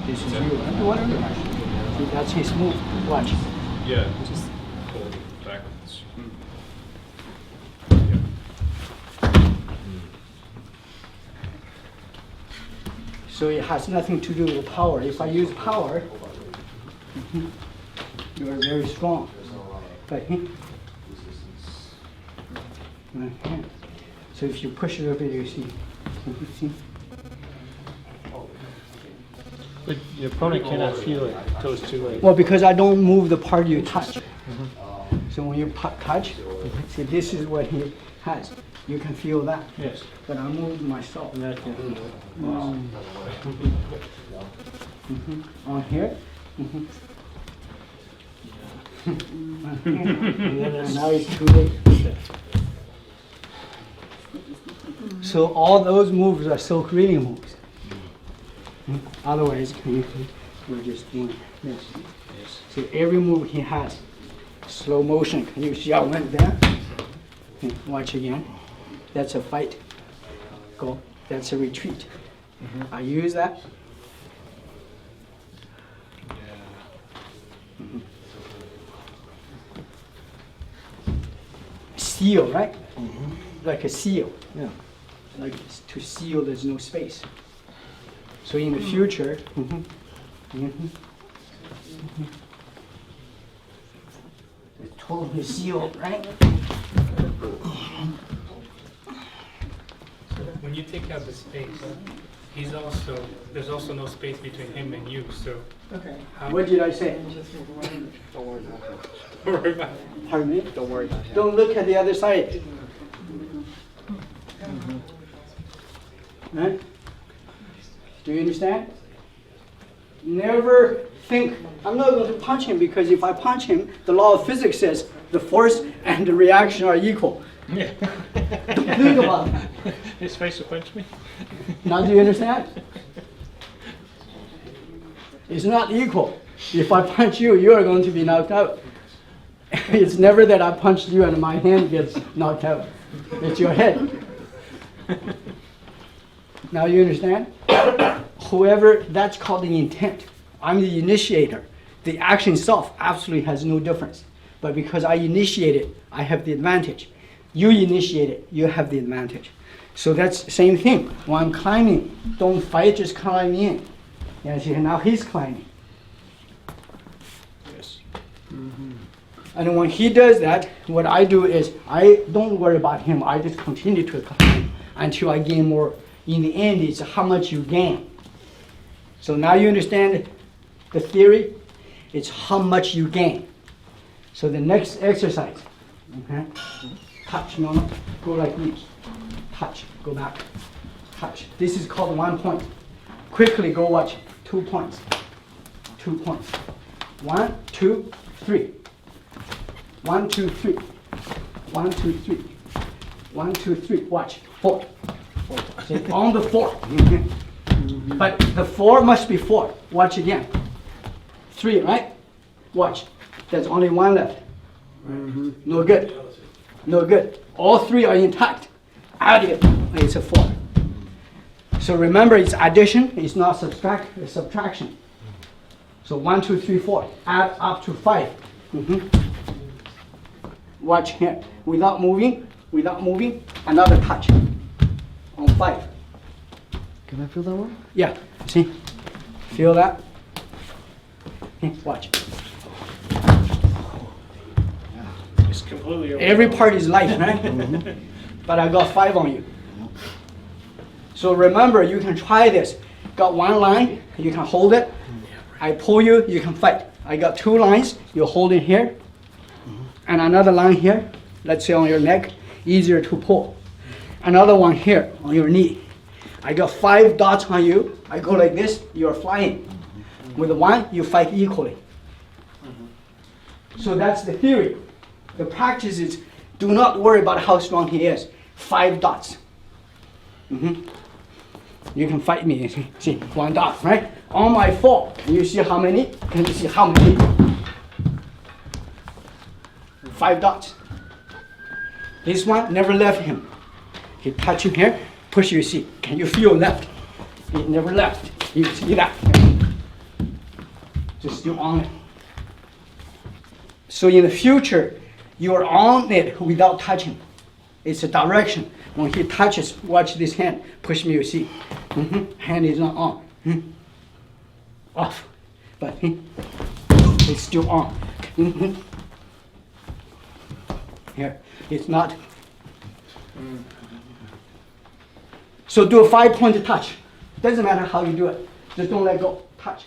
This is you. Whatever. See, that's his move. Watch. Yeah, just pull it backwards. So it has nothing to do with power. If I use power, you are very strong. But so if you push it a bit, you see. But your opponent cannot feel it until it's too late. Well, because I don't move the part you touch. So when you touch, see, this is what he has. You can feel that. Yes. But I moved myself. And that can feel it. On here. And now it's too late. So all those moves are silk reading moves. Otherwise, we're just doing this. So every move he has, slow motion. Can you see I went there? Watch again. That's a fight. Go. That's a retreat. I use that. Seal, right? Like a seal. Yeah. Like to seal, there's no space. So in the future, it's totally sealed, right? When you take out the space, there's also no space between him and you, so. Okay. How, What did I say? don't worry about it. Pardon me? Don't worry about it. Don't look at the other side. Right? Do you understand? Never think, I'm not going to punch him because if I punch him, the law of physics says the force and the reaction are equal. Yeah. Don't think about that. His face will punch me. Now do you understand? It's not equal. If I punch you, you are going to be knocked out. It's never that I punched you and my hand gets knocked out. It's your head. Now you understand? Whoever, that's called the intent. I'm the initiator. The action itself absolutely has no difference. But because I initiate it, I have the advantage. You initiate it, you have the advantage. So that's the same thing. When I'm climbing, don't fight, just climb in. Yeah, see, now he's climbing. Yes. And when he does that, what I do is I don't worry about him. I just continue to climb until I gain more. In the end, it's how much you gain. So now you understand the theory? It's how much you gain. So the next exercise, okay? Touch, no, go like this. Touch, go back. Touch. This is called 1 point. Quickly go watch. 2 points. 2 points. 1, 2, 3. 1, 2, 3. 1, 2, 3. 1, 2, 3. Watch. 4. See, on the 4. But the 4 must be 4. Watch again. 3, right? Watch. There's only 1 left. No good. No good. All 3 are intact. Add it. It's a 4. So remember, it's addition. It's not it's subtraction. So 1, 2, 3, 4. Add up to 5. Watch here. Without moving, another touch. On 5. Can I feel that one? Yeah. See? Feel that? Watch. It's completely over. Every part is light, right? But I got 5 on you. So remember, you can try this. Got 1 line, you can hold it. I pull you, you can fight. I got 2 lines, you hold it here. And another line here, let's say on your neck, easier to pull. Another one here on your knee. I got 5 dots on you. I go like this, you're flying. With 1, you fight equally. So that's the theory. The practice is, do not worry about how strong he is. 5 dots. You can fight me. See, 1 dot, right? On my fall, can you see how many? Can you see how many? 5 dots. This one never left him. He touch him here, push you, see. Can you feel left? He never left. You see that? It's still on it. So in the future, you're on it without touching. It's a direction. When he touches, watch this hand. Push me, you see. Hand is not on. Off. But it's still on. Here, it's not. So do a 5-point touch. Doesn't matter how you do it. Just don't let go. Touch.